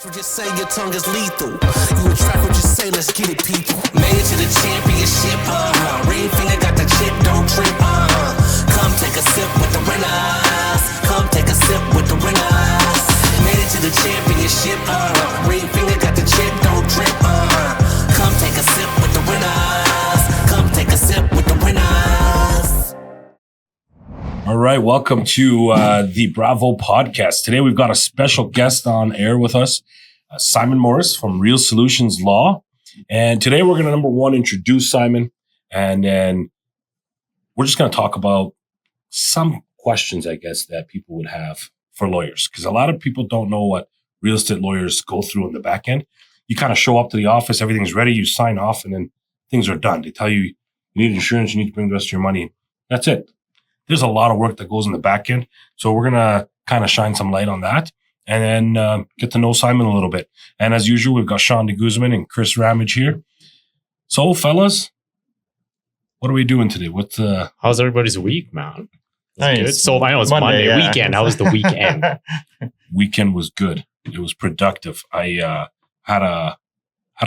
What you say, your tongue is lethal. You attract what you say, let's get it, people. Made it to the championship, ring finger got the chip, don't trip, Come take a sip with the winners. Come take a sip with the winners. Made it to the championship, ring finger got the chip, don't trip, Come take a sip with the winners. Come take a sip with the winners. All right, welcome to the Bravo podcast. Today we've got a special guest on air with us, Simon Morris from Real Solutions Law. And today we're going to, number one, introduce Simon, and then we're just going to talk about some questions, I guess, that people would have for lawyers. Because a lot of people don't know what real estate lawyers go through in the back end. You kind of show up to the office, everything's ready, you sign off, and then things are done. They tell you you need insurance, you need to bring the rest of your money. That's it. There's a lot of work that goes in the back end. So we're going to kind of shine some light on that and then get to know Simon a little bit. And as usual, we've got Sean Guzmán and Chris Ramage here. So, fellas, what are we doing today? How's everybody's week, man? Nice. Good. So I know it's Monday yeah. weekend. How was the weekend? Weekend was good. It was productive. I had a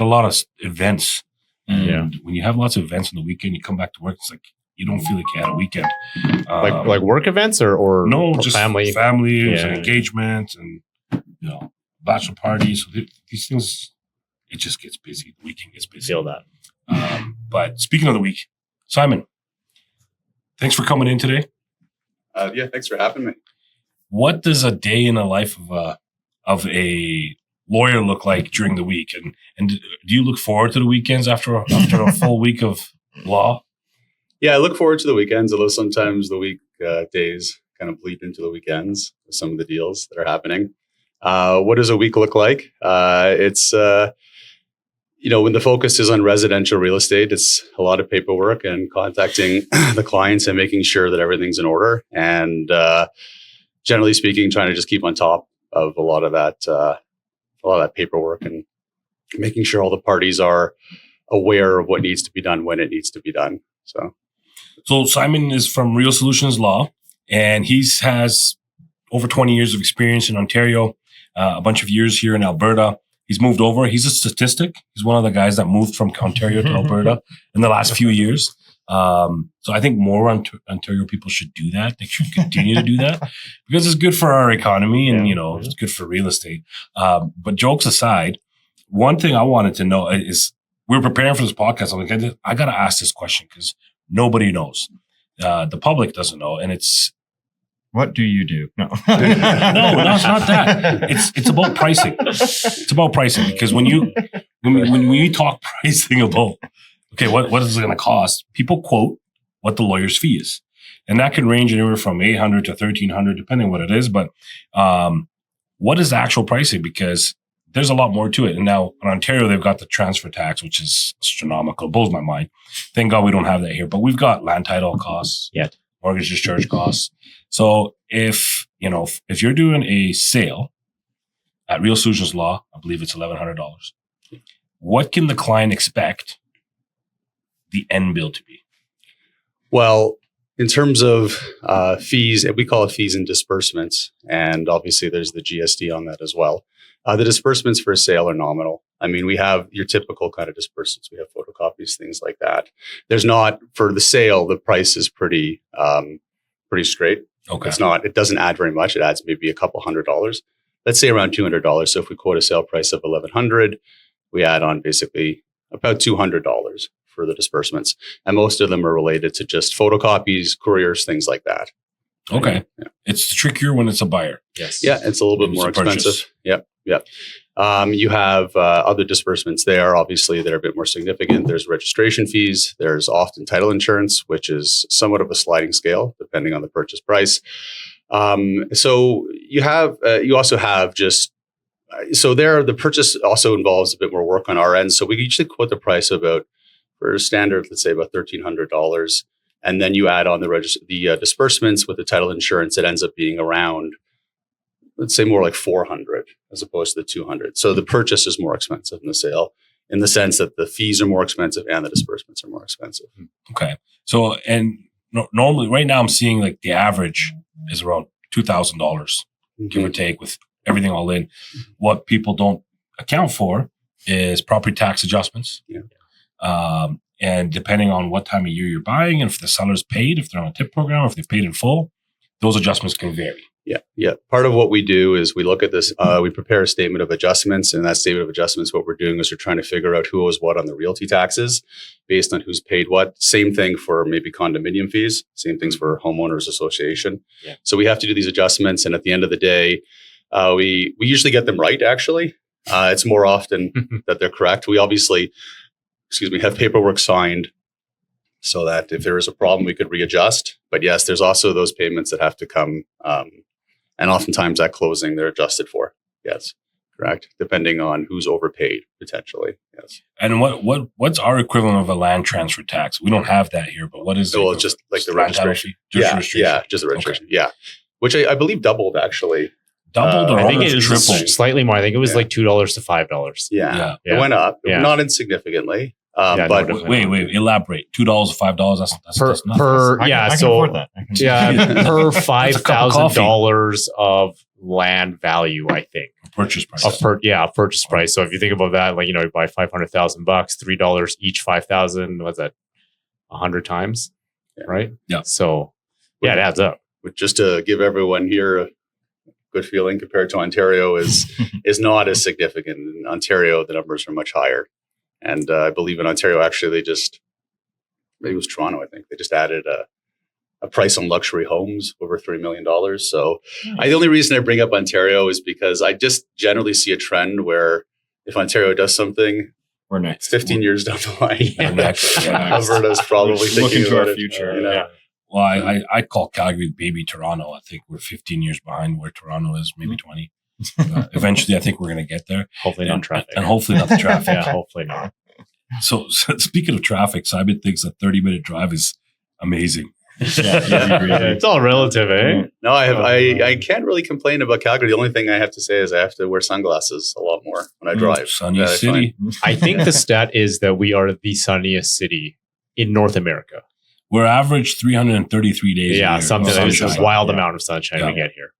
lot of events. And when you have lots of events on the weekend, you come back to work, it's like, you don't feel like you had a weekend. like work events or no, just family and engagements and, bachelor parties. So these things, it just gets busy. The weekend gets busy. Feel that. But speaking of the week, Simon, thanks for coming in today. Thanks for having me. What does a day in the life of a lawyer look like during the week? And do you look forward to the weekends after a full week of law? Yeah, I look forward to the weekends, although sometimes the week days kind of bleed into the weekends with some of the deals that are happening. What does a week look like? It's when the focus is on residential real estate, it's a lot of paperwork and contacting the clients and making sure that everything's in order. And generally speaking, trying to just keep on top of a lot of that paperwork and making sure all the parties are aware of what needs to be done when it needs to be done. So Simon is from Real Solutions Law, and he has over 20 years of experience in Ontario, a bunch of years here in Alberta. He's moved over. He's a statistic. He's one of the guys that moved from Ontario to Alberta in the last few years. So I think more Ontario people should do that. They should continue to do that because it's good for our economy and, it's good for real estate. But jokes aside, one thing I wanted to know is we were preparing for this podcast. I'm like, I got to ask this question because nobody knows. The public doesn't know. And it's, what do you do? No, no, it's not that. It's about pricing. It's about pricing because when we talk pricing about, okay, what is it going to cost? People quote what the lawyer's fee is. And that can range anywhere from $800 to $1,300, depending on what it is. But what is the actual pricing? Because there's a lot more to it. And now in Ontario, they've got the transfer tax, which is astronomical. It blows my mind. Thank God we don't have that here. But we've got land title costs, mortgage discharge costs. So if you're doing a sale at Real Solutions Law, I believe it's $1,100. What can the client expect the end bill to be? Well, in terms of fees, we call it fees and disbursements. And obviously there's the GST on that as well. The disbursements for a sale are nominal. I mean, we have your typical kind of disbursements. We have photocopies, things like that. There's not, for the sale, the price is pretty straight. Okay. It doesn't add very much. It adds maybe a couple $100. Let's say around $200. So if we quote a sale price of $1,100, we add on basically about $200 for the disbursements. And most of them are related to just photocopies, couriers, things like that. Okay. Yeah. It's trickier when it's a buyer. Yes. Yeah, it's a little bit more expensive. Yep. You have other disbursements there, obviously, that are a bit more significant. There's registration fees. There's often title insurance, which is somewhat of a sliding scale, depending on the purchase price. So you also have the purchase also involves a bit more work on our end. So we usually quote the price about, for standard, let's say about $1,300. And then you add on the disbursements with the title insurance, it ends up being around, let's say more like $400 as opposed to the $200. So the purchase is more expensive than the sale in the sense that the fees are more expensive and the disbursements are more expensive. Okay. So, normally right now I'm seeing like the average is around $2,000, give or take, with everything all in. What people don't account for is property tax adjustments. Yeah. And depending on what time of year you're buying, and if the seller's paid, if they're on a tip program, or if they've paid in full, those adjustments can vary. Yeah. Part of what we do is we look at this, we prepare a statement of adjustments, and that statement of adjustments, what we're doing is we're trying to figure out who owes what on the realty taxes based on who's paid what. Same thing for maybe condominium fees, same things for homeowners association. Yeah. So we have to do these adjustments, and at the end of the day, we usually get them right, actually. It's more often that they're correct. We obviously, have paperwork signed so that if there is a problem, we could readjust. But yes, there's also those payments that have to come. And oftentimes at closing, they're adjusted for. Yes, correct. Depending on who's overpaid, potentially. Yes. And what's our equivalent of a land transfer tax? We don't have that here, but what is it? Well, it's just like the Land title registration. fee? Just Yeah, registration. just the registration. Okay. Yeah, which I believe doubled actually. Doubled or I think almost it was tripled? slightly more. I think it was Yeah. like $2 to $5. Yeah, Yeah. it went up, Yeah. not insignificantly. Yeah, But no, Wait, elaborate. $2 or $5? That's Per, nothing. per I yeah, can so afford that. I can- yeah, per That's a cup of coffee. $5,000 of land value, I think. Purchase price. A purchase price. So if you think about that, like, you know, you buy $500,000, $3 each, 5,000. What's that? 100 times, Yeah. right? Yeah. So yeah, it adds up. but just to give everyone here a good feeling, compared to Ontario, is not as significant. In Ontario, the numbers are much higher, and I believe in Ontario, actually, maybe it was Toronto. I think they just added a price on luxury homes over $3 million. So the only reason I bring up Ontario is because I just generally see a trend where if Ontario does something, We're next. 15 years down the line, We're next. Yeah. Alberta's probably thinking Looking to about our it. future. You know? Yeah. Well, I call Calgary baby Toronto. I think we're 15 years behind where Toronto is, maybe 20. Eventually, I think we're going to get there. Hopefully not traffic. And hopefully not the traffic. Yeah, hopefully not. So speaking of traffic, Simon thinks a 30-minute drive is amazing. It's all relative, eh? No, I can't really complain about Calgary. The only thing I have to say is I have to wear sunglasses a lot more when I drive. Sunny That I city. I think the stat is that we are the sunniest city in North America. We're average 333 days. Yeah, a year something of that is sunshine. a wild Yeah. amount of sunshine we Yeah. get here.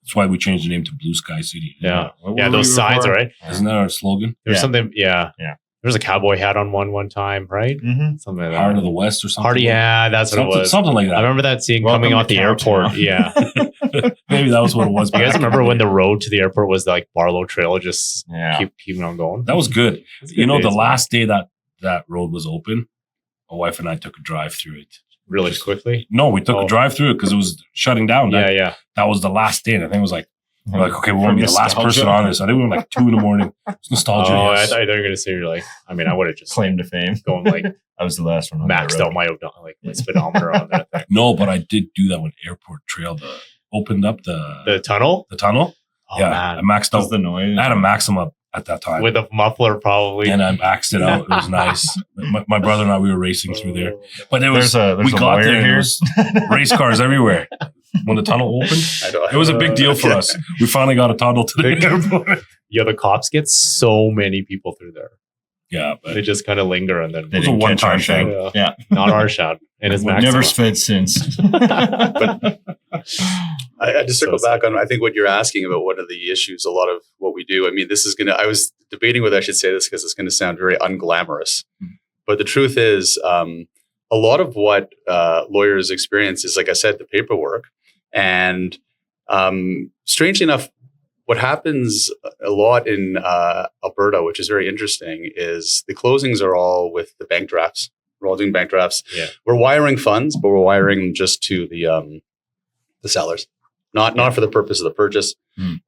That's why we changed the name to Blue Sky City. Yeah. What Yeah, were those we signs, before? right? Isn't that our slogan? There's Yeah. something, yeah. Yeah. There was a cowboy hat on one time, right? Mhm. Something like that. Heart of the West or something? Party, yeah, that's what it Something, was. something like I that. remember that scene Welcome coming to off the airport. Cowtown. Yeah. Maybe that was what it was. You guys back in remember the when day. the road to the airport was like Barlow Trail, just Yeah. keeping on going? That was good. It's You know, good the days, last day that road was open, my wife and I took a drive through it. really quickly. No, we took Oh. a drive through it because it was shutting down. Yeah, That, yeah. that was the last day. And I think it was like, we're like, okay, we want to be the last Nostalgia. person on this. I think we were like 2 a.m. It's nostalgia. Oh, yes. I thought you were gonna say you're like. I mean, I would have just Claim to fame. going like I was the last one on that maxed road. out my speedometer on that thing. No, but I did do that when Airport Trail opened up the The tunnel. tunnel. Oh yeah, I man, maxed That's out. the noise. I had a maximum up at that time. with a muffler probably. and I maxed it out. It was nice. My brother and I, we were racing through there. But there was, There's we a got lawyer there and there here. was race cars everywhere. When the tunnel opened, it was a big deal for us. We finally got a tunnel to the airport. Yeah, the cops get so many people through there. Yeah, but They just kind of linger and then They was a didn't catch one-time our thing. show. Yeah. Yeah. not Arshad and his We've Maxima. never sped since. I just circle So back on, I think what you're asking about, one of the issues, a lot of what we do. I mean, I was debating whether I should say this because it's going to sound very unglamorous. But the truth is, a lot of what lawyers experience is, like I said, the paperwork. And strangely enough, what happens a lot in Alberta, which is very interesting, is the closings are all with the bank drafts. We're all doing bank drafts. Yeah. We're wiring funds, but we're wiring them just to the sellers, not for the purpose of the purchase.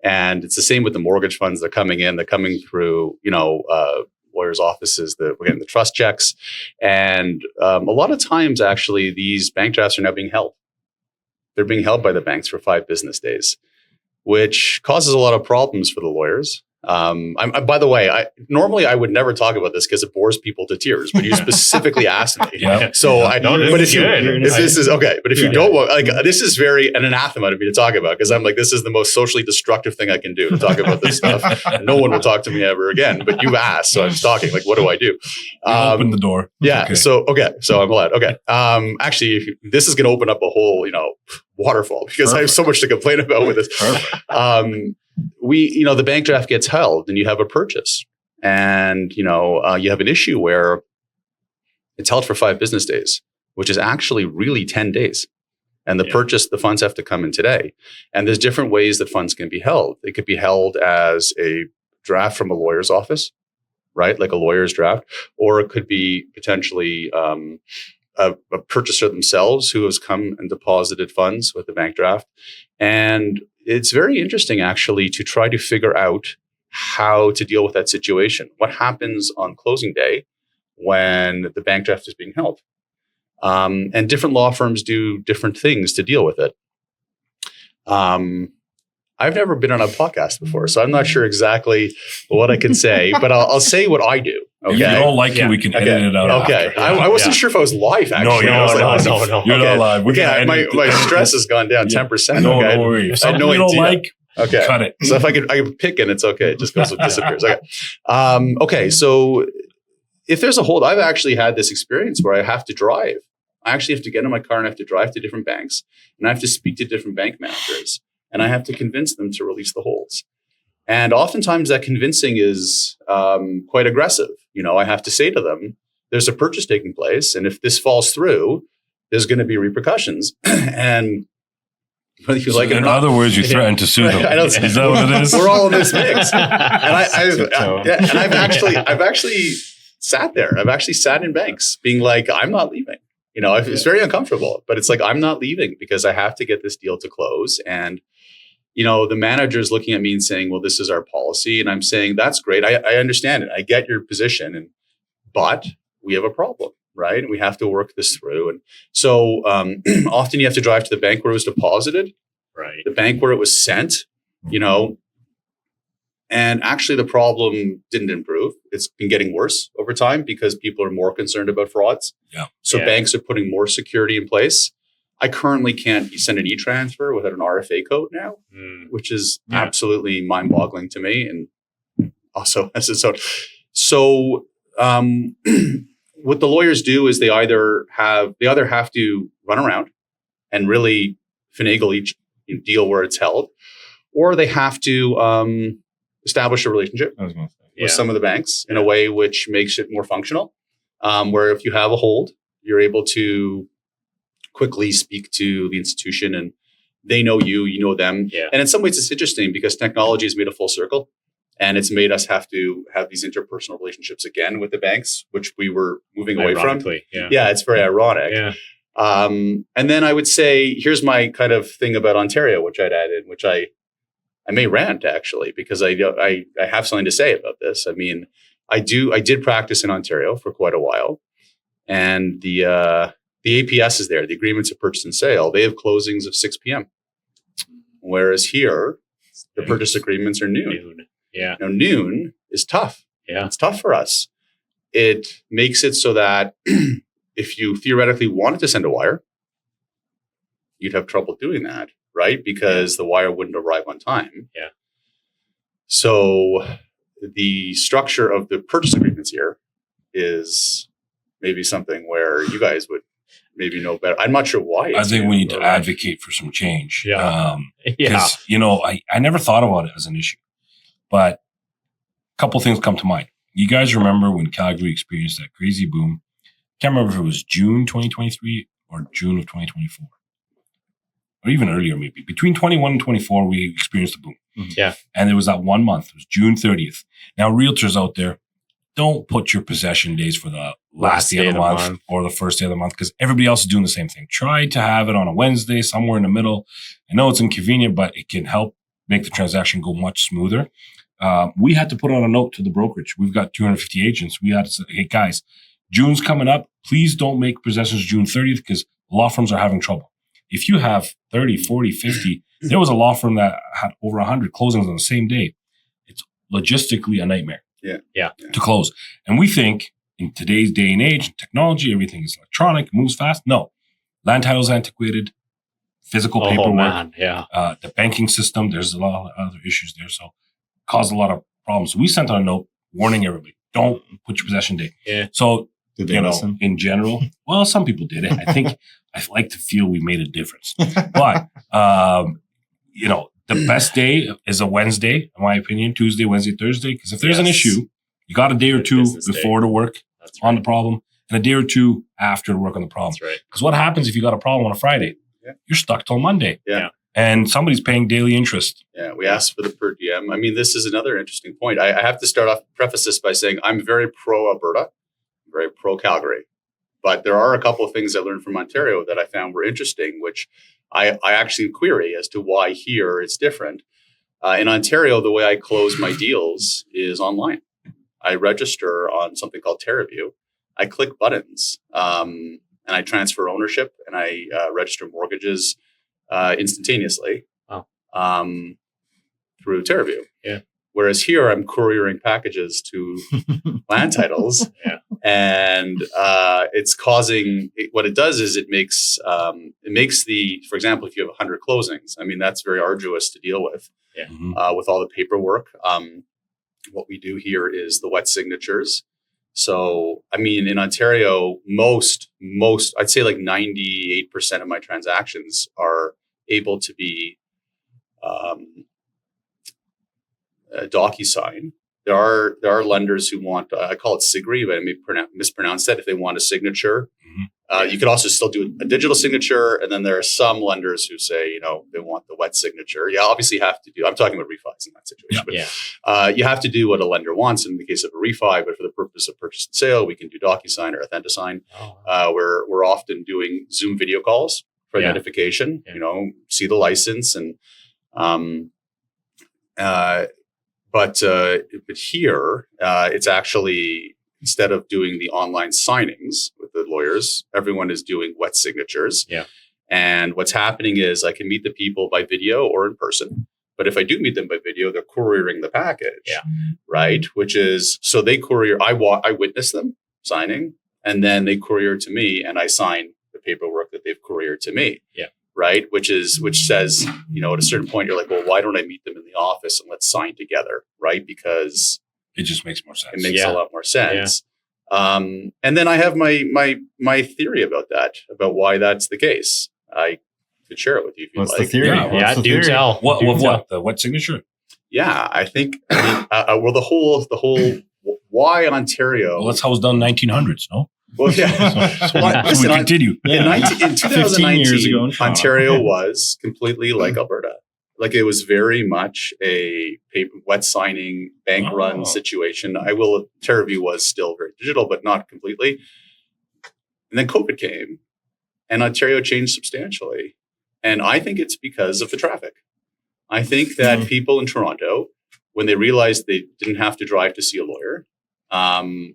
And it's the same with the mortgage funds. They're coming in. They're coming through, lawyers' offices. We're getting the trust checks, and a lot of times, actually, these bank drafts are now being held. They're being held by the banks for 5 business days, which causes a lot of problems for the lawyers. By the way, normally I would never talk about this because it bores people to tears, but you specifically asked me. Yeah. So but if this is okay, but if you don't want, this is an anathema to me to talk about, because I'm like, this is the most socially destructive thing I can do, to talk about this stuff. No one will talk to me ever again, but you asked, so I'm just talking. Like, what do I do? open the door. Yeah. Okay. So I'm allowed. Okay. Actually, this is going to open up a whole, waterfall because I have so much to complain about with this. The bank draft gets held and you have a purchase and, you have an issue where it's held for 5 business days, which is actually really 10 days. And the funds have to come in today. And there's different ways that funds can be held. It could be held as a draft from a lawyer's office, right? Like a lawyer's draft, or it could be potentially a purchaser themselves who has come and deposited funds with the bank draft. And it's very interesting actually to try to figure out how to deal with that situation. What happens on closing day when the bank draft is being held? And different law firms do different things to deal with it. I've never been on a podcast before, so I'm not sure exactly what I can say, but I'll say what I do. Okay. If you don't like it, we can edit it out. Okay. I wasn't sure if I was live, actually. No. You're not live. My stress has gone down 10%. No, okay. don't worry. If I had something you don't like, okay. cut it. So if I can pick and it's okay. It just disappears. Okay. Okay. So if there's a hold, I've actually had this experience where I have to drive. I actually have to get in my car and I have to drive to different banks and I have to speak to different bank managers and I have to convince them to release the holds. And oftentimes that convincing is quite aggressive. I have to say to them, there's a purchase taking place. And if this falls through, there's going to be repercussions. And whether you like it or in not, other words, you threaten to sue them. Is that what it is? We're all in this mix. And I've actually sat there. I've actually sat in banks being like, I'm not leaving. It's very uncomfortable, but it's like, I'm not leaving because I have to get this deal to close. And, the manager's looking at me and saying, well, this is our policy. And I'm saying, that's great. I understand it. I get your position. But we have a problem, right? And we have to work this through. And so often you have to drive to the bank where it was deposited, right? The bank where it was sent, and actually the problem didn't improve. It's been getting worse over time because people are more concerned about frauds. Yeah. So banks are putting more security in place. I currently can't send an e-transfer without an RFA code now, which is absolutely mind-boggling to me. And also as its own. So what the lawyers do is they either have to run around and really finagle each deal where it's held, or they have to establish a relationship with some of the banks in a way which makes it more functional, where if you have a hold, you're able to quickly speak to the institution and they know you know them. Yeah. And in some ways it's interesting because technology has made a full circle and it's made us have to have these interpersonal relationships again with the banks, which we were moving away from. Yeah, it's very ironic. Yeah. And then I would say, here's my kind of thing about Ontario, which I'd added, which I may rant actually, because I have something to say about this. I mean, I did practice in Ontario for quite a while, and the APS is there, the agreements of purchase and sale. They have closings of 6 p.m. Whereas here, the purchase agreements are noon. Yeah. Now, noon is tough. Yeah. It's tough for us. It makes it so that if you theoretically wanted to send a wire, you'd have trouble doing that, right? Because the wire wouldn't arrive on time. Yeah. So the structure of the purchase agreements here is maybe something where you guys would maybe know better. I'm not sure why. I think we need to advocate for some change. Yeah. Because, I never thought about it as an issue, but a couple things come to mind. You guys remember when Calgary experienced that crazy boom? Can't remember if it was June 2023 or June of 2024. Or even earlier, maybe. Between 21 and 24, we experienced a boom. Mm-hmm. Yeah. And there was that 1 month. It was June 30th. Now, realtors out there, don't put your possession days for the last day of the month or the first day of the month because everybody else is doing the same thing. Try to have it on a Wednesday, somewhere in the middle. I know it's inconvenient, but it can help make the transaction go much smoother. We had to put on a note to the brokerage. We've got 250 agents. We had to say, hey, guys, June's coming up. Please don't make possessions June 30th because law firms are having trouble. If you have 30, 40, 50, there was a law firm that had over 100 closings on the same day. It's logistically a nightmare. Yeah. To close. And we think in today's day and age, technology, everything is electronic, moves fast. No. Land title's antiquated, physical paperwork. The banking system, there's a lot of other issues there. So caused a lot of problems. We sent out a note warning everybody, don't put your possession date. Yeah. So, did they listen? In general, well, some people did it. I I like to feel we made a difference. But, the best day is a Wednesday, in my opinion, Tuesday, Wednesday, Thursday. Because if there's an issue, you got a day or two Business day. before to work That's on the problem and a day or two after to work on the problem. That's right. Because what happens if you got a problem on a Friday? Yeah. You're stuck till Monday. Yeah. And somebody's paying daily interest. Yeah, we asked for the per diem. I mean, this is another interesting point. I have to preface this by saying I'm very pro Alberta, very pro Calgary. But there are a couple of things I learned from Ontario that I found were interesting, which I actually query as to why here it's different. In Ontario, the way I close my deals is online. I register on something called TerraView. I click buttons and I transfer ownership and I register mortgages instantaneously through TerraView. Yeah. Whereas here, I'm couriering packages to land titles, and it's causing. What it does is it makes for example, if you have 100 closings, I mean that's very arduous to deal with. Yeah. With all the paperwork. What we do here is the wet signatures. So, I mean, in Ontario, most I'd say like 98% of my transactions are able to be DocuSign. There are lenders who want, I call it SIGRI, but I may mispronounce that, if they want a signature. You could also still do a digital signature. And then there are some lenders who say, they want the wet signature. You obviously have to do, I'm talking about refis in that situation. But, you have to do what a lender wants in the case of a refi, but for the purpose of purchase and sale, we can do DocuSign or AuthentiSign. We're often doing Zoom video calls for identification, see the license. And, but here, it's actually, instead of doing the online signings with the lawyers, everyone is doing wet signatures. Yeah. And what's happening is I can meet the people by video or in person. But if I do meet them by video, they're couriering the package. Yeah. Right. Which is, so they courier, I witness them signing, and then they courier to me and I sign the paperwork that they've couriered to me. Yeah. Right. Which says, at a certain point, you're like, well, why don't I meet them in the office and let's sign together? Right. Because it just makes more sense. It makes a lot more sense. Yeah. And then I have my theory about that, about why that's the case. I could share it with you if you'd like. What's the theory? Yeah, do tell. What? The wet signature? Yeah, I think. The whole why Ontario? Well, that's how it was done in 1900s, no? Well, yeah. So we continue. In 2019, years ago in Toronto. Ontario was completely like Alberta. Like it was very much a wet signing, bank run situation. TerraView was still very digital, but not completely. And then COVID came and Ontario changed substantially. And I think it's because of the traffic. I think that people in Toronto, when they realized they didn't have to drive to see a lawyer,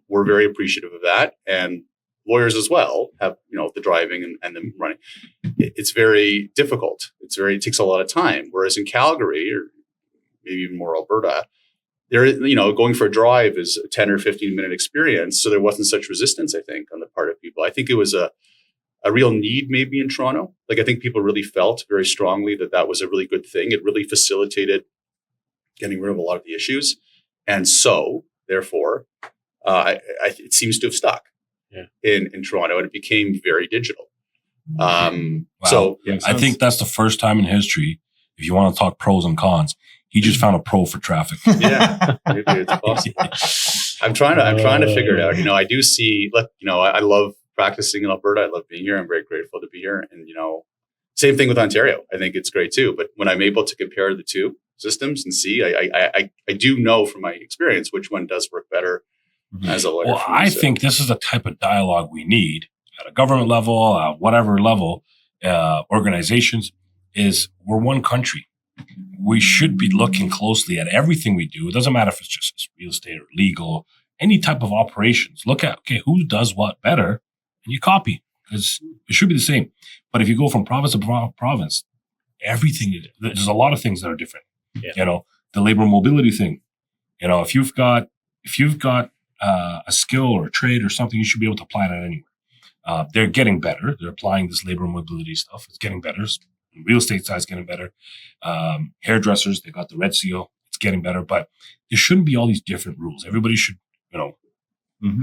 were very appreciative of that. And lawyers as well have, the driving and the running. It's very difficult. It takes a lot of time. Whereas in Calgary, or maybe even more Alberta, going for a drive is a 10 or 15 minute experience. So there wasn't such resistance, I think, on the part of people. I think it was a real need maybe in Toronto. Like I think people really felt very strongly that was a really good thing. It really facilitated getting rid of a lot of the issues. And so therefore, it seems to have stuck in Toronto, and it became very digital. So I think that's the first time in history, if you want to talk pros and cons, he just found a pro for traffic. Yeah, maybe it's possible. I'm trying to figure it out. I do see, I love practicing in Alberta. I love being here. I'm very grateful to be here. And, same thing with Ontario. I think it's great too. But when I'm able to compare the two systems and see, I do know from my experience which one does work better as a lawyer. Well, I think this is the type of dialogue we need at a government level, whatever level, organizations, is we're one country. We should be looking closely at everything we do. It doesn't matter if it's just real estate or legal, any type of operations. Look at, who does what better, and you copy, because it should be the same. But if you go from province to province, there's a lot of things that are different. Yeah. The labor mobility thing. If you've got a skill or a trade or something, you should be able to apply that anywhere. They're getting better. They're applying this labor mobility stuff. It's getting better. Real estate side's getting better. Hairdressers, they got the red seal. It's getting better. But there shouldn't be all these different rules. Everybody should,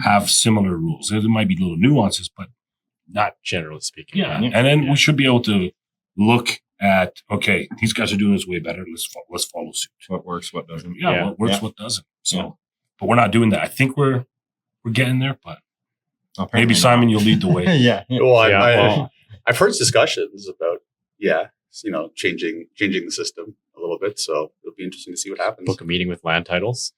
have similar rules. There might be little nuances, but not generally speaking. yeah. And then we should be able to look at, okay, these guys are doing this way better. Let's follow suit. What works, what doesn't. Yeah, what works, what doesn't. So, but we're not doing that. I think we're getting there, but Apparently maybe not. Simon, you'll lead the way. yeah. Well, well, I've heard discussions about, changing the system a little bit. So it'll be interesting to see what happens. book a meeting with land titles.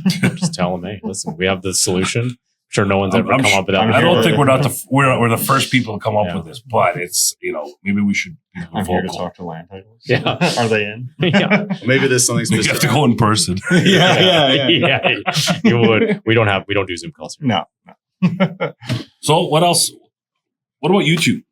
Just tell them, hey, listen, we have the solution. I'm sure no one's ever come up with that. I don't before. think we're the first people to come up with this, but it's maybe we should be I'm here to vocal. talk to land titles. Yeah. Are they in? Yeah. Maybe there's something You have specific. to go in person. yeah. You would. We don't do Zoom calls. No. So what else? What about YouTube?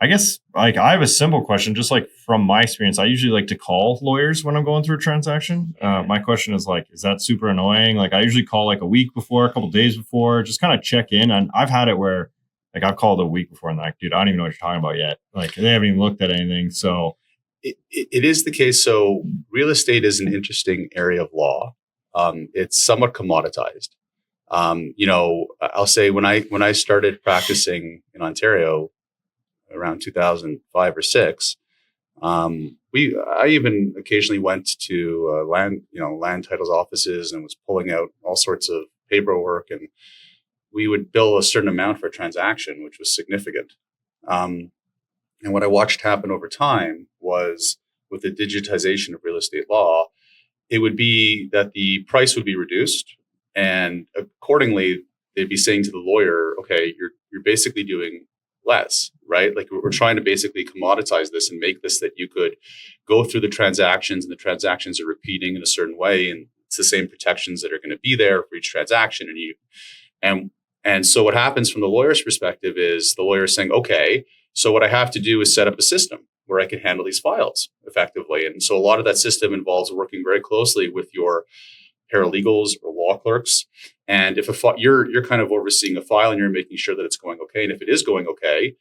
I guess like I have a simple question, just like from my experience, I usually like to call lawyers when I'm going through a transaction. My question is like, is that super annoying? Like I usually call like a week before, a couple days before, just kind of check in. And I've had it where like I've called a week before and like, dude, I don't even know what you're talking about yet. Like they haven't even looked at anything. So It is the case. So real estate is an interesting area of law. It's somewhat commoditized. I'll say when I started practicing in Ontario around 2005 or 6, I even occasionally went to land titles offices and was pulling out all sorts of paperwork, and we would bill a certain amount for a transaction, which was significant. And what I watched happen over time was with the digitization of real estate law, it would be that the price would be reduced, and accordingly, they'd be saying to the lawyer, okay, you're basically doing less, right? Like we're trying to basically commoditize this and make this that you could go through the transactions and the transactions are repeating in a certain way. And it's the same protections that are going to be there for each transaction. And so what happens from the lawyer's perspective is the lawyer is saying, okay, so what I have to do is set up a system where I can handle these files effectively. And so a lot of that system involves working very closely with your paralegals or law clerks. And if you're kind of overseeing a file and you're making sure that it's going okay. And if it is going okay,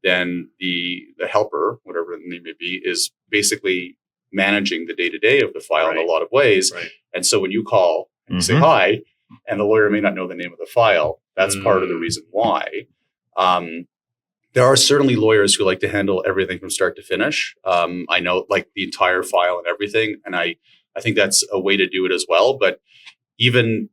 then the helper, whatever the name may be, is basically managing the day-to-day of the file in a lot of ways. Right. And so when you call and you say hi, and the lawyer may not know the name of the file, that's part of the reason why. There are certainly lawyers who like to handle everything from start to finish. I know like the entire file and everything. And I think that's a way to do it as well. But even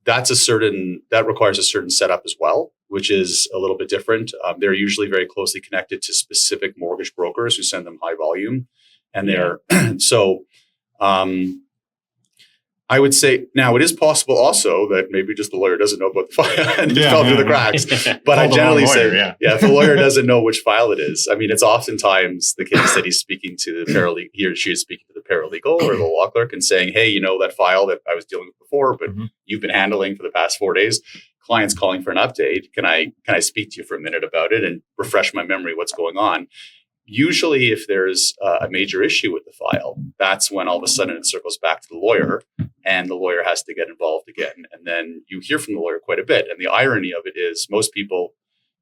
that requires a certain setup as well, which is a little bit different. They're usually very closely connected to specific mortgage brokers who send them high volume. And they're I would say now it is possible also that maybe just the lawyer doesn't know about the file and just fell through the cracks. But I generally say, if the lawyer doesn't know which file it is, I mean, it's oftentimes the case that he's speaking to the paralegal, he or she is speaking to the paralegal or the law clerk and saying, hey, that file that I was dealing with before, but you've been handling for the past 4 days. Client's calling for an update. Can I speak to you for a minute about it and refresh my memory what's going on? Usually if there's a major issue with the file, that's when all of a sudden it circles back to the lawyer and the lawyer has to get involved again. And then you hear from the lawyer quite a bit. And the irony of it is most people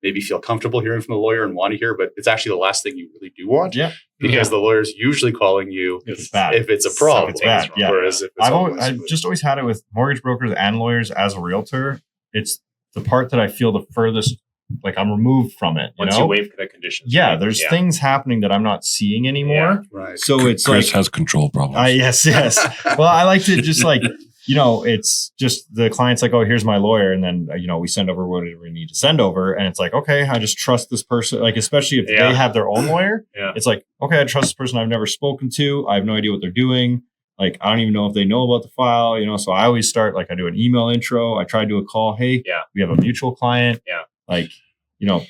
maybe feel comfortable hearing from the lawyer and want to hear, but it's actually the last thing you really do want. Yeah. Because the lawyer's usually calling you if it's a problem. It's bad. Whereas if it's I've just always had it with mortgage brokers and lawyers as a realtor. It's the part that I feel the furthest like I'm removed from it. Once you waive the conditions. Yeah, there's things happening that I'm not seeing anymore. Yeah, right. So it's Chris like has control problems. yes. Well, I like to just like, it's just the client's like, oh, here's my lawyer. And then, we send over whatever we need to send over. And it's like, okay, I just trust this person. Like, especially if they have their own lawyer, it's like, okay, I trust this person I've never spoken to. I have no idea what they're doing. Like, I don't even know if they know about the file, so I always start, like I do an email intro. I try to do a call. Hey, we have a mutual client. Yeah. Like,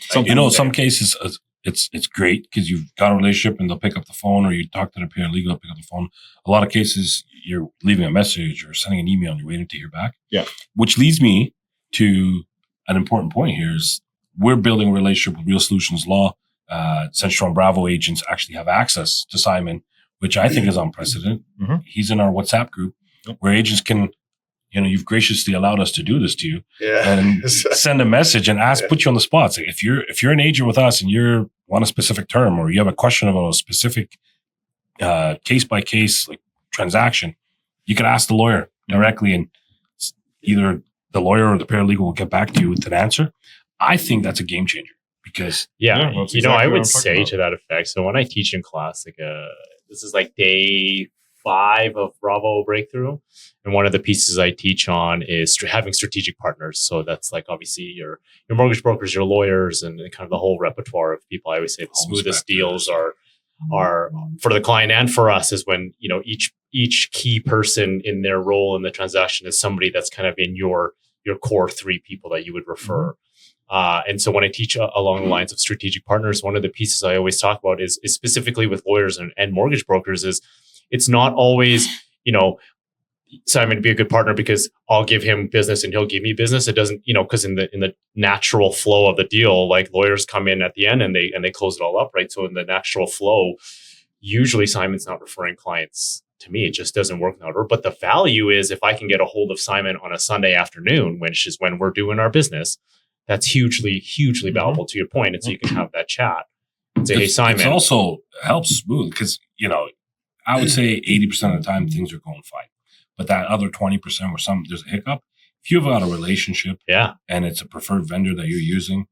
some cases it's great because you've got a relationship and they'll pick up the phone, or you talk to the paralegal, they'll pick up the phone. A lot of cases you're leaving a message or sending an email and you're waiting to hear back. Yeah. Which leads me to an important point here is we're building a relationship with Real Solutions Law. Central and Bravo agents actually have access to Simon, which I think is unprecedented. He's in our WhatsApp group where agents can, you've graciously allowed us to do this to you and send a message and put you on the spot. So if you're an agent with us and you want a specific term or you have a question about a specific case by case like transaction, you can ask the lawyer directly and either the lawyer or the paralegal will get back to you with an answer. I think that's a game changer because Yeah, that's you know, exactly I what would I'm talking say about. to that effect. So when I teach in class, like this is like day 5 of Bravo Breakthrough, and one of the pieces I teach on is having strategic partners. So that's like obviously your mortgage brokers, your lawyers, and kind of the whole repertoire of people. I always say the smoothest deals are for the client and for us is when, you know, each key person in their role in the transaction is somebody that's kind of in your core 3 people that you would refer. And so when I teach along the lines of strategic partners, one of the pieces I always talk about is specifically with lawyers and mortgage brokers is it's not always, you know, Simon to be a good partner because I'll give him business and he'll give me business. It doesn't, you know, because in the natural flow of the deal, like lawyers come in at the end and they close it all up, right? So in the natural flow, usually Simon's not referring clients to me. It just doesn't work in that order. But the value is if I can get a hold of Simon on a Sunday afternoon, which is when we're doing our business, that's hugely valuable to your point. And so you can have that chat and say, hey, Simon. It also helps smooth because, you know, I would say 80% of the time things are going fine. But that other 20% where there's a hiccup, if you've got a relationship and it's a preferred vendor that you're using,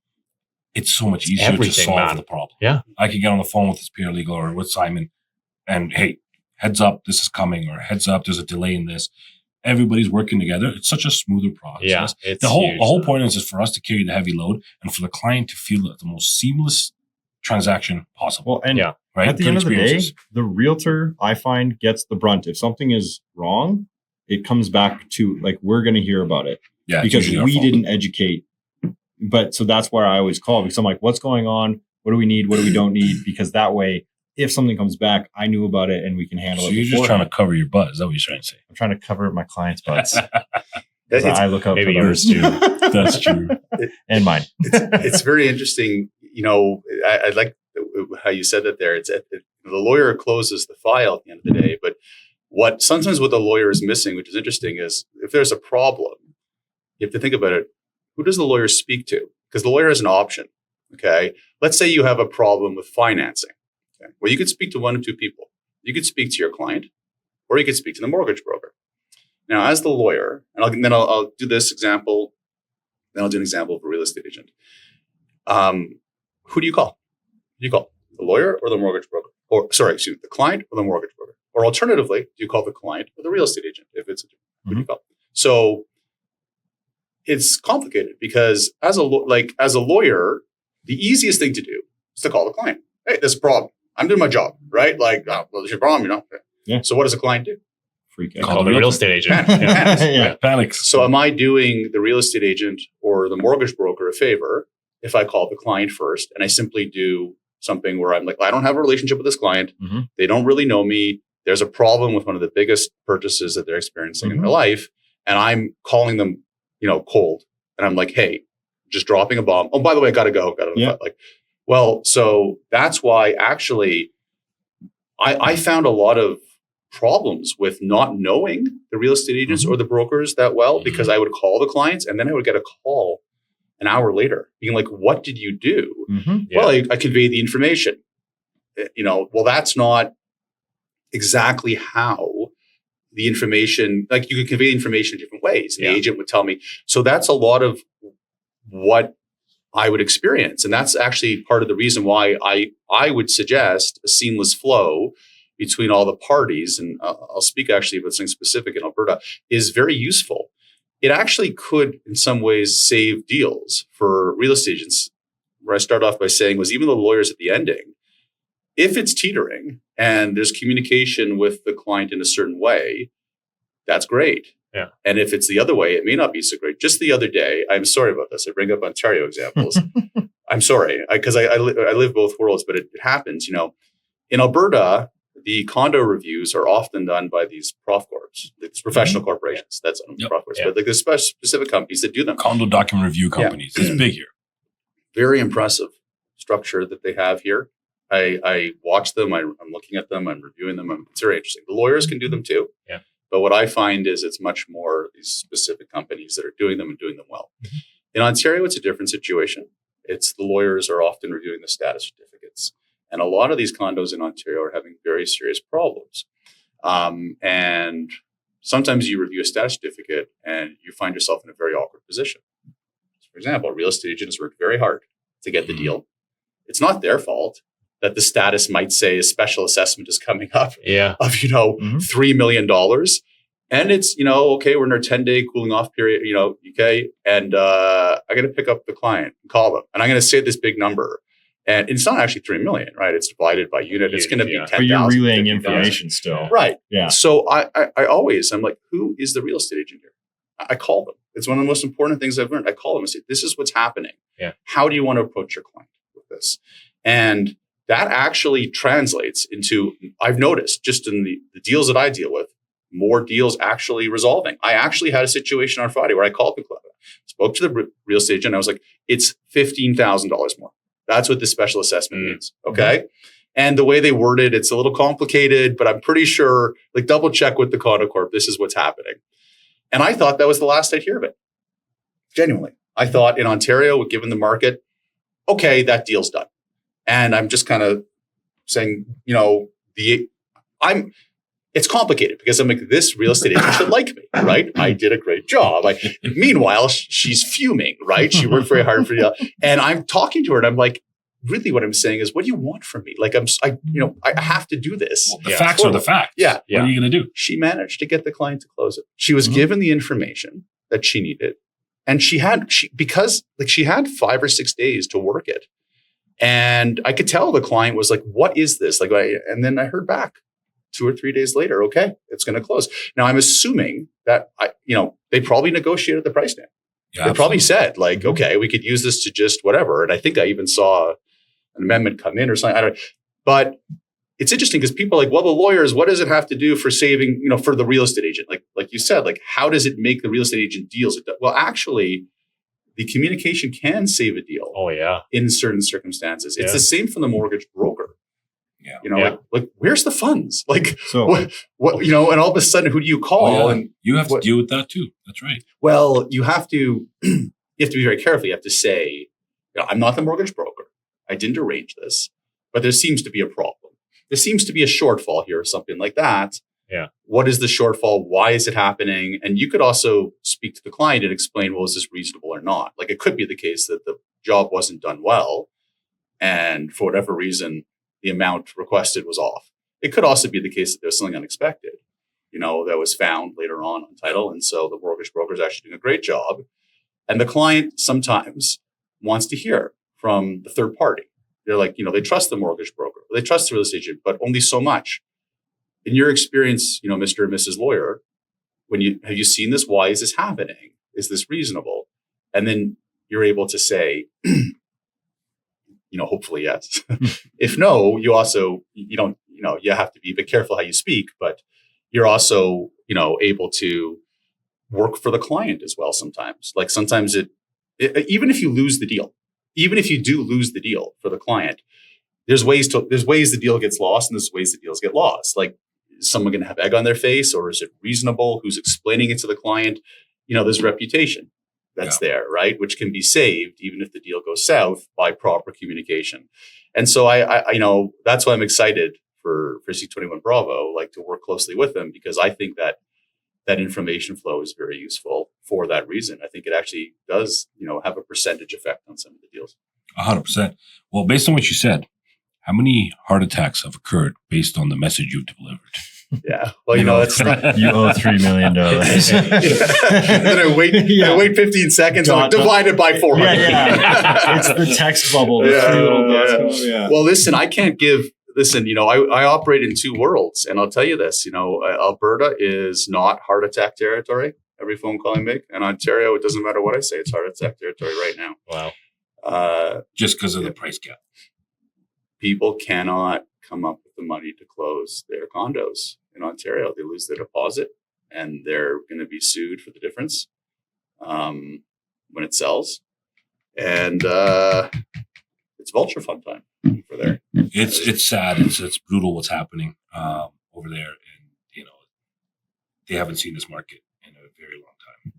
it's so much easier to solve the problem. Yeah. I could get on the phone with this paralegal or with Simon and, hey, heads up, this is coming, or heads up, there's a delay in this. Everybody's working together. It's such a smoother process. Yeah, the whole point is for us to carry the heavy load and for the client to feel the most seamless transaction possible. Well, and right? at the end of the day, the realtor, I find, gets the brunt. If something is wrong, it comes back to, like, we're going to hear about it. Yeah, because we didn't educate. But so that's where I always call, because I'm like, what's going on? What do we need? What do we don't need? Because that way, if something comes back, I knew about it and we can handle it. So you're just trying to cover your butt. Is that what you're trying to say? I'm trying to cover my clients' butts. I look out maybe for yours too. That's true. And mine. It's very interesting. You know, I like how you said that there. The lawyer closes the file at the end of the day, but sometimes what the lawyer is missing, which is interesting, is if there's a problem, you have to think about it. Who does the lawyer speak to? Because the lawyer has an option. Okay. Let's say you have a problem with financing. Okay. Well, you could speak to 1 or 2 people. You could speak to your client, or you could speak to the mortgage broker. Now, as the lawyer, and then I'll do this example. Then I'll do an example of a real estate agent. Who do you call? Do you call the lawyer or the mortgage broker? The client or the mortgage broker? Or alternatively, do you call the client or the real estate agent? If it's who do you call? So it's complicated because as a lawyer, the easiest thing to do is to call the client. Hey, there's a problem. I'm doing my job, right? Like, well, there's your problem, you know. Yeah. So what does a client do? Freak out. Call the real estate agent. Panics. So am I doing the real estate agent or the mortgage broker a favor if I call the client first and I simply do something where I'm like, I don't have a relationship with this client. Mm-hmm. They don't really know me. There's a problem with one of the biggest purchases that they're experiencing in their life. And I'm calling them, you know, cold. And I'm like, hey, just dropping a bomb. Oh, by the way, I got to go. Well, so that's why actually I found a lot of problems with not knowing the real estate agents or the brokers that well, because I would call the clients and then I would get a call an hour later being like, what did you do? Well, I conveyed the information. You know, well, that's not exactly how the information, like you could convey information in different ways. The agent would tell me. So that's a lot of what I would experience. And that's actually part of the reason why I would suggest a seamless flow between all the parties. And I'll speak actually about something specific in Alberta is very useful. It actually could in some ways save deals for real estate agents. Where I start off by saying was even the lawyers at the ending, if it's teetering and there's communication with the client in a certain way, that's great. Yeah. And if it's the other way, it may not be so great. Just the other day, I'm sorry about this. I bring up Ontario examples. I'm sorry because I live both worlds, but it happens. You know, in Alberta, the condo reviews are often done by these prof corps, these professional corporations. That's prof corps, but like there's specific companies that do them. Condo document review companies. It's big here. Very impressive structure that they have here. I watch them. I'm looking at them. I'm reviewing them. It's very interesting. The lawyers can do them too. Yeah. But what I find is it's much more these specific companies that are doing them and doing them well. In Ontario, it's a different situation. It's the lawyers are often reviewing the status certificates. And a lot of these condos in Ontario are having very serious problems. And sometimes you review a status certificate and you find yourself in a very awkward position. For example, a real estate agent has worked very hard to get the deal. It's not their fault that the status might say a special assessment is coming up of, $3 million. And it's, okay, we're in our 10-day cooling off period, okay. And I got to pick up the client and call them. And I'm going to say this big number. And it's not actually 3 million, right? It's divided by unit. It's going to be 10,000. But you're relaying information still. Right. Yeah. So I'm like, who is the real estate agent here? I call them. It's one of the most important things I've learned. I call them and say, this is what's happening. Yeah. How do you want to approach your client with this? And that actually translates into, I've noticed just in the deals that I deal with, more deals actually resolving. I actually had a situation on Friday where I called the client, spoke to the real estate agent. I was like, it's $15,000 more. That's what the special assessment means. Okay. And the way they worded, it's a little complicated, but I'm pretty sure, like, double check with the condo corp. This is what's happening. And I thought that was the last I'd hear of it. Genuinely. I thought in Ontario, given the market, okay, that deal's done. And I'm just kind of saying, it's complicated because I'm like, this real estate agent should like me, right? I did a great job. Meanwhile, she's fuming, right? She worked very hard for you. And I'm talking to her and I'm like, really what I'm saying is, what do you want from me? Like, I have to do this. Well, the facts are the facts. Yeah. What are you going to do? She managed to get the client to close it. She was given the information that she needed. And she had 5 or 6 days to work it. And I could tell the client was like, what is this? And then I heard back 2 or 3 days later, okay, it's going to close. Now I'm assuming that they probably negotiated the price down. Yeah, they probably said okay, we could use this to just whatever. And I think I even saw an amendment come in or something. But it's interesting because people are like, well, the lawyers, what does it have to do for saving, for the real estate agent? Like you said, how does it make the real estate agent deals? Well, actually, the communication can save a deal. Oh, yeah. In certain circumstances. It's the same from the mortgage broker. Yeah. Like where's the funds? So what and all of a sudden, who do you call? Oh, yeah. And you have to deal with that too. That's right. Well, you have to be very careful. You have to say, I'm not the mortgage broker. I didn't arrange this, but there seems to be a problem. There seems to be a shortfall here or something like that. Yeah. What is the shortfall? Why is it happening? And you could also speak to the client and explain, well, is this reasonable or not? Like, it could be the case that the job wasn't done well. And for whatever reason, the amount requested was off. It could also be the case that there's something unexpected, that was found later on title. And so the mortgage broker is actually doing a great job. And the client sometimes wants to hear from the third party. They're like, they trust the mortgage broker, they trust the real estate agent, but only so much. In your experience, Mr. and Mrs. Lawyer, have you seen this? Why is this happening? Is this reasonable? And then you're able to say, hopefully yes. If no, you also, you have to be a bit careful how you speak, but you're also, able to work for the client as well sometimes. Like sometimes even if you lose the deal, even if you do lose the deal for the client, there's ways the deal gets lost and there's ways the deals get lost. Like, is someone going to have egg on their face, or is it reasonable? Who's explaining it to the client? There's reputation that's there, right? Which can be saved even if the deal goes south by proper communication. And so I that's why I'm excited for C21 Bravo, to work closely with them, because I think that information flow is very useful for that reason. I think it actually does, have a percentage effect on some of the deals. 100%. Well, based on what you said, how many heart attacks have occurred based on the message you've delivered? Yeah. Well, it's not. You owe $3 million. Then I wait 15 seconds and divided by 400. Yeah. It's the text bubble. Well, listen, I operate in two worlds, and I'll tell you this, Alberta is not heart attack territory. Every phone call I make, and Ontario, it doesn't matter what I say, it's heart attack territory right now. Wow. Just because of the price gap. People cannot come up with the money to close their condos in Ontario. They lose their deposit, and they're going to be sued for the difference when it sells. And it's vulture fund time for there. It's sad. It's brutal what's happening over there, and they haven't seen this market in a very long time.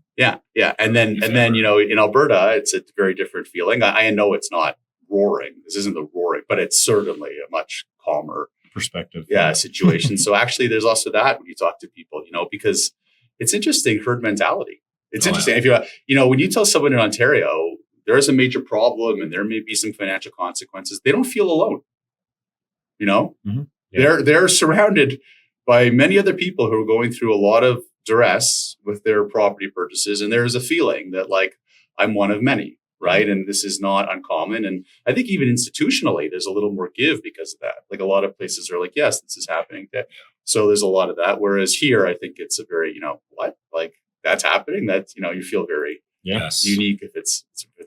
Yeah, and then in Alberta, it's a very different feeling. I know it's not roaring. This isn't the roaring, but it's certainly a much calmer perspective. Yeah, situation. So actually, there's also that when you talk to people, because it's interesting, herd mentality. It's interesting. If when you tell someone in Ontario, there is a major problem and there may be some financial consequences, they don't feel alone. You know, they're surrounded by many other people who are going through a lot of duress with their property purchases. And there's a feeling that like, I'm one of many, right? And this is not uncommon. And I think even institutionally, there's a little more give because of that. Like a lot of places are like, yes, this is happening. So there's a lot of that. Whereas here, I think it's a very, what? Like that's happening. That's, you feel very unique if it's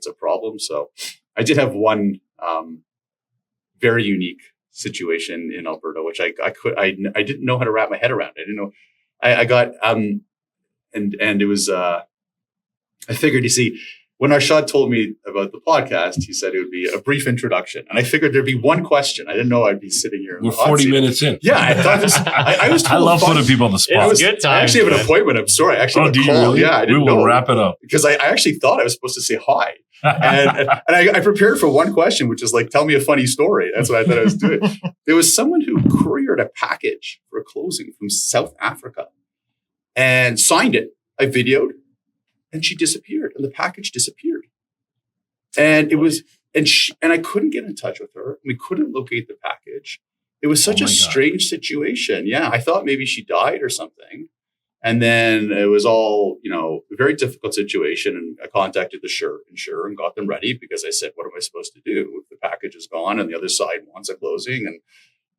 a problem. So I did have one very unique situation in Alberta, which I didn't know how to wrap my head around. I didn't know. I got and it was I figured, you see, when Arshad told me about the podcast, he said it would be a brief introduction, and I figured there'd be one question. I didn't know I'd be sitting here. We're 40 minutes in. Yeah, I thought this. I was. I love putting people on the spot. It was good time. I actually have an appointment. I'm sorry. I actually have a call. Really? Yeah, I didn't know. We will wrap it up because I actually thought I was supposed to say hi, and I prepared for one question, which is like, tell me a funny story. That's what I thought I was doing. There was someone who couriered a package for a closing from South Africa and signed it. I videoed. And she disappeared, and the package disappeared. And it was, and I couldn't get in touch with her. We couldn't locate the package. It was such a strange situation. Yeah, I thought maybe she died or something. And then it was all, a very difficult situation. And I contacted the insurer and got them ready because I said, what am I supposed to do if the package is gone and the other side wants a closing? And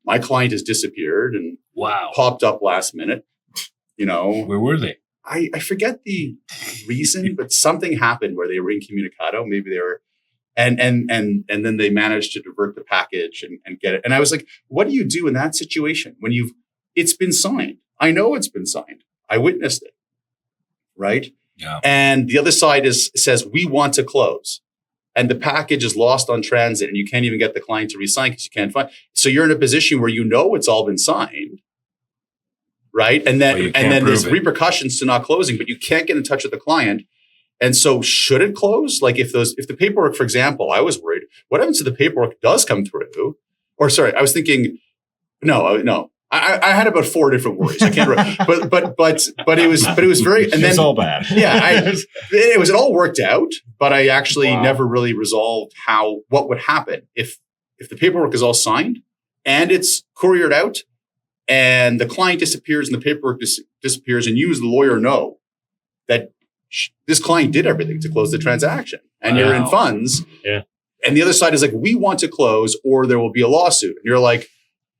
my client has disappeared and popped up last minute. Where were they? I forget the reason, but something happened where they were incommunicado. Maybe they were, and then they managed to divert the package and get it. And I was like, what do you do in that situation when it's been signed? I know it's been signed. I witnessed it. Right. Yeah. And the other side says, we want to close. And the package is lost on transit and you can't even get the client to re-sign because you can't find. So you're in a position where it's all been signed. Right. And then there's repercussions to not closing, but you can't get in touch with the client. And so should it close? Like if the paperwork, for example, I was worried, what happens if the paperwork does come through? Or sorry, I was thinking, no. I had about 4 different worries. I can't remember, but it was very, and then it's all bad. Yeah. It all worked out, but I actually never really resolved what would happen if the paperwork is all signed and it's couriered out. And the client disappears and the paperwork disappears and you as the lawyer know that this client did everything to close the transaction and you're in funds. Yeah. And the other side is like, we want to close or there will be a lawsuit. And you're like,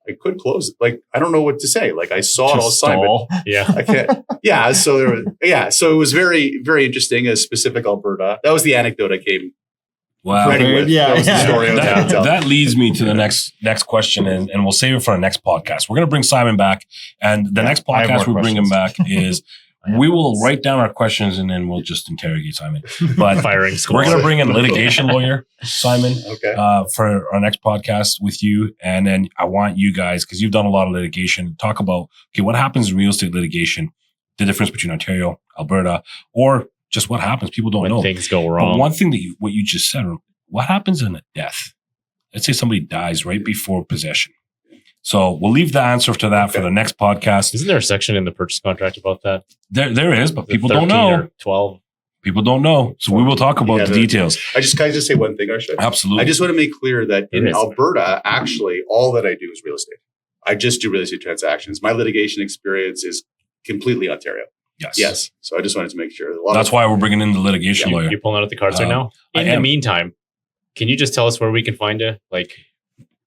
I could close it. Like, I don't know what to say. Like I saw it all signed, but I can't. Yeah. So so it was very, very interesting. A specific Alberta. That was the anecdote I came. Wow. That was the story I was going to tell. That leads me to the next question, and we'll save it for our next podcast. We're going to bring Simon back, and the next podcast we bring him back is we will write down our questions, and then we'll just interrogate Simon. But firing squad. We're going to bring in a litigation lawyer, Simon, for our next podcast with you. And then I want you guys, because you've done a lot of litigation, talk about, what happens in real estate litigation, the difference between Ontario, Alberta, or just what happens. People don't know. Things go wrong. But one thing what you just said, what happens in a death? Let's say somebody dies right before possession. So we'll leave the answer to that for the next podcast. Isn't there a section in the purchase contract about that? There is, but people don't know. Or 12. People don't know. So we will talk about the details. Can I just say one thing, Arshad? Absolutely. I just want to make clear that in Alberta, actually, all that I do is real estate. I just do real estate transactions. My litigation experience is completely Ontario. Yes. So I just wanted to make sure. That's why we're bringing in the litigation lawyer. You're pulling out the cards right now? In the meantime, can you just tell us where we can find it?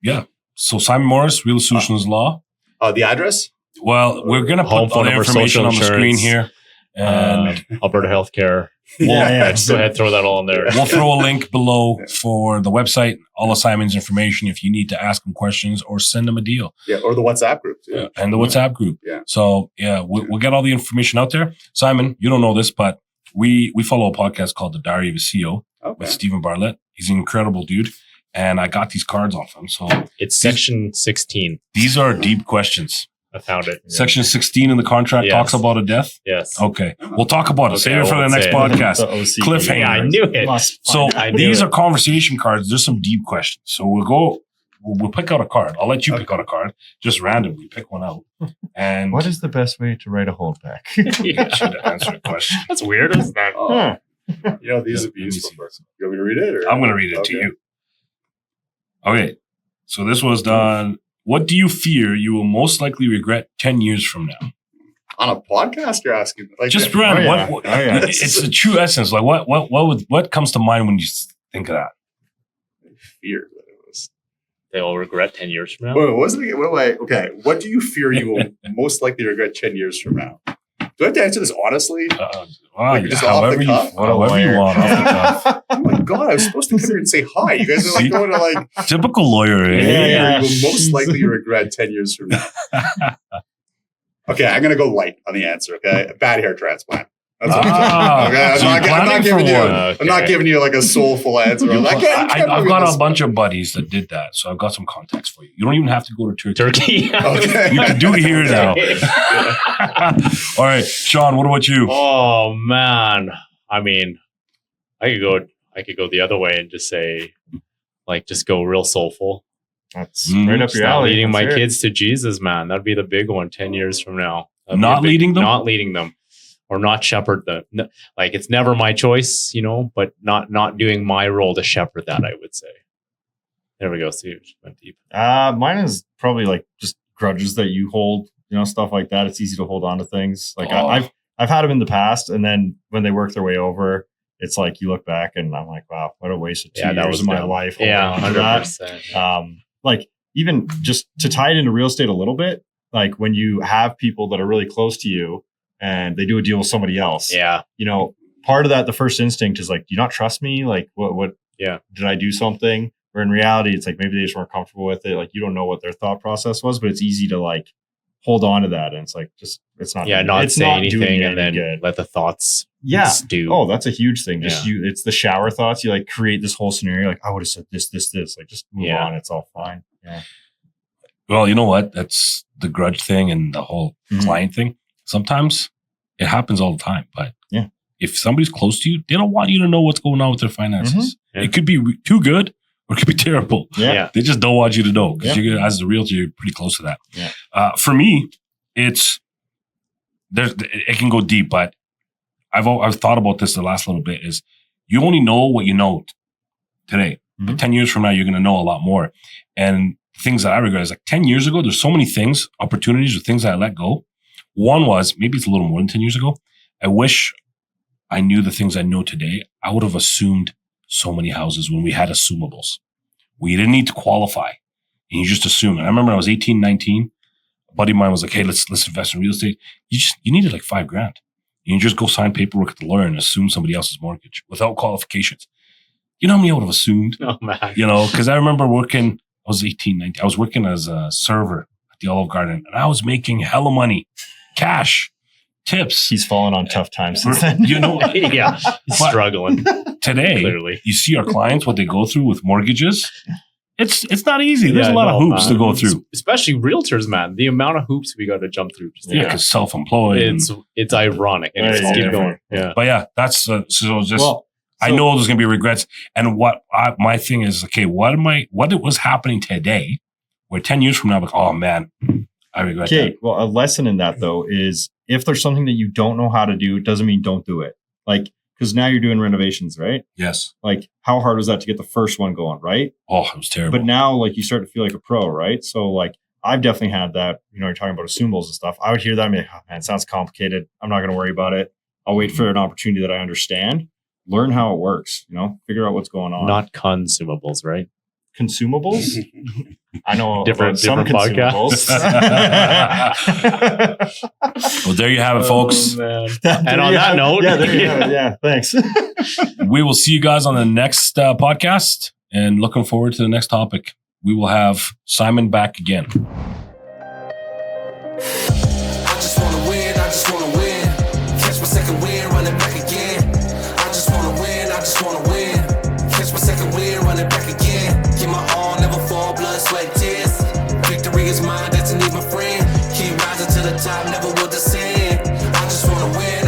Yeah. So Simon Morris, Real Solutions Law. The address? Well, we're going to put all the information on the screen here. And Alberta Healthcare. Just go ahead, throw that all in there. We'll throw a link below for the website, all of Simon's information if you need to ask him questions or send him a deal. Yeah, or the WhatsApp group too. Yeah, and the WhatsApp group. Yeah. So we'll get all the information out there. Simon, you don't know this, but we follow a podcast called The Diary of a CEO with Stephen Bartlett. He's an incredible dude. And I got these cards off him. So it's section 16. These are deep questions. I found it. Section 16 in the contract talks about a death? Yes. Okay. We'll talk about it. Save it for the next podcast. Cliffhanger. Yeah, I knew it. So these are conversation cards. There's some deep questions. So we'll pick out a card. I'll let you pick out a card. Just randomly pick one out. And what is the best way to write a holdback? Get you to answer a question. That's weird, isn't that? You know, these would be useful. You want me to read it? Or? I'm going to read it to you. Okay. So this was done. What do you fear you will most likely regret 10 years from now? On a podcast, you're asking? Like, Just random. It's the true essence. Like what comes to mind when you think of that? Fear that it was. They will regret 10 years from now. Wait, what was it again? Okay. What do you fear you will most likely regret 10 years from now? Do I have to answer this honestly? Just however you want. Off the cuff. Oh my God, I was supposed to come here and say hi. You guys are like going to like typical lawyer. You will most likely regret 10 years from now. Okay, I'm going to go light on the answer, okay? A bad hair transplant. That's what I'm okay? I'm not giving you like a soulful answer. I've got a bunch of buddies that did that, so I've got some context for you. You don't even have to go to Turkey. Okay. You can do it here now. All right, Sean, what about you? Oh man. I mean, I could go the other way and just say, like, just go real soulful. That's right up your alley. Leading my kids to Jesus, man. That'd be the big one 10 years from now. Not leading them? Not leading them. Or not shepherd them. No, like, it's never my choice, you know, but not doing my role to shepherd that, I would say. There we go. Steve went deep. Mine is probably like just grudges that you hold, you know, stuff like that. It's easy to hold on to things. Like I've had them in the past, and then when they work their way over, it's like you look back and I'm like, wow, what a waste of 2 years of my life. Yeah, 100%. Like, even just to tie it into real estate a little bit, like when you have people that are really close to you and they do a deal with somebody else. Yeah. You know, part of that, the first instinct is like, do you not trust me? Like, what, did I do something? Or in reality, it's like, maybe they just weren't comfortable with it. Like, you don't know what their thought process was, but it's easy to like hold on to that. And it's like, just, it's not, not say anything and then let the thoughts stew. Oh, that's a huge thing. Just it's the shower thoughts. You like create this whole scenario. Like, I would have said this, like just move on. It's all fine. Yeah. Well, you know what? That's the grudge thing and the whole client thing. Sometimes it happens all the time, but if somebody's close to you, they don't want you to know what's going on with their finances. It could be too good or it could be terrible. Yeah. They just don't want you to know because as a realtor, you're pretty close to that. Yeah. For me, it can go deep, but I've thought about this the last little bit is you only know what you know today. But 10 years from now, you're going to know a lot more. And things that I regret is like 10 years ago, there's so many things, opportunities or things that I let go. One was, maybe it's a little more than 10 years ago. I wish I knew the things I know today. I would have assumed so many houses when we had assumables. We didn't need to qualify. And you just assume. And I remember I was 18, 19. A buddy of mine was like, hey, let's invest in real estate. You needed like $5,000. And you just go sign paperwork at the lawyer and assume somebody else's mortgage without qualifications. You know how many I would have assumed? Oh, man. You know, because I remember working, I was 18, 19. I was working as a server at the Olive Garden and I was making hella money. Cash, tips. He's fallen on tough times since then. You know, he's struggling. Today, Clearly. You see our clients, what they go through with mortgages. It's not easy. There's a lot of hoops to go through. Especially realtors, man. The amount of hoops we got to jump through. Because self-employed. It's ironic. And just keep going. Yeah. But that's so just. Well, I know there's going to be regrets. And my thing is, okay, what was happening today? Where 10 years from now, I'm like, oh man, I regret that. Well, a lesson in that though is if there's something that you don't know how to do, it doesn't mean don't do it. Like, because now you're doing renovations, right? Yes. Like, how hard was that to get the first one going, right? Oh, it was terrible. But now, like, you start to feel like a pro, right? So, like, I've definitely had that. You know, you're talking about assumables and stuff. I would hear that and be like, oh, man, it sounds complicated. I'm not going to worry about it. I'll wait for an opportunity that I understand. Learn how it works. You know, figure out what's going on. Not consumables, right? Consumables? I know different consumables. Well, there you have it, folks. And on that note, thanks. We will see you guys on the next podcast, and looking forward to the next topic. We will have Simon back again. I just want to win. Catch my second win, run it back again. I just want to win. Catch my second win, run it back again. Give my all, never fall, blood, sweat, tears. Victory is mine, that's an even friend. Keep rising to the top, never will descend. I just want to win.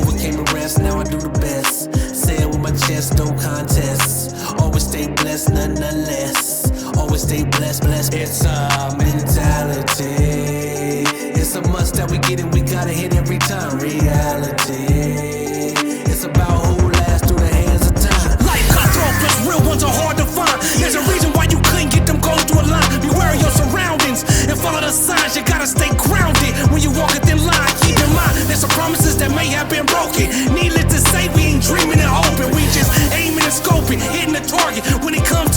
Overcame the rest, now I do the best. Say it with my chest, no contest. Always stay blessed, none less. Always stay blessed. It's a mentality. It's a must that we Needless to say, we ain't dreaming and hoping. We just aiming and scoping, hitting the target. When it comes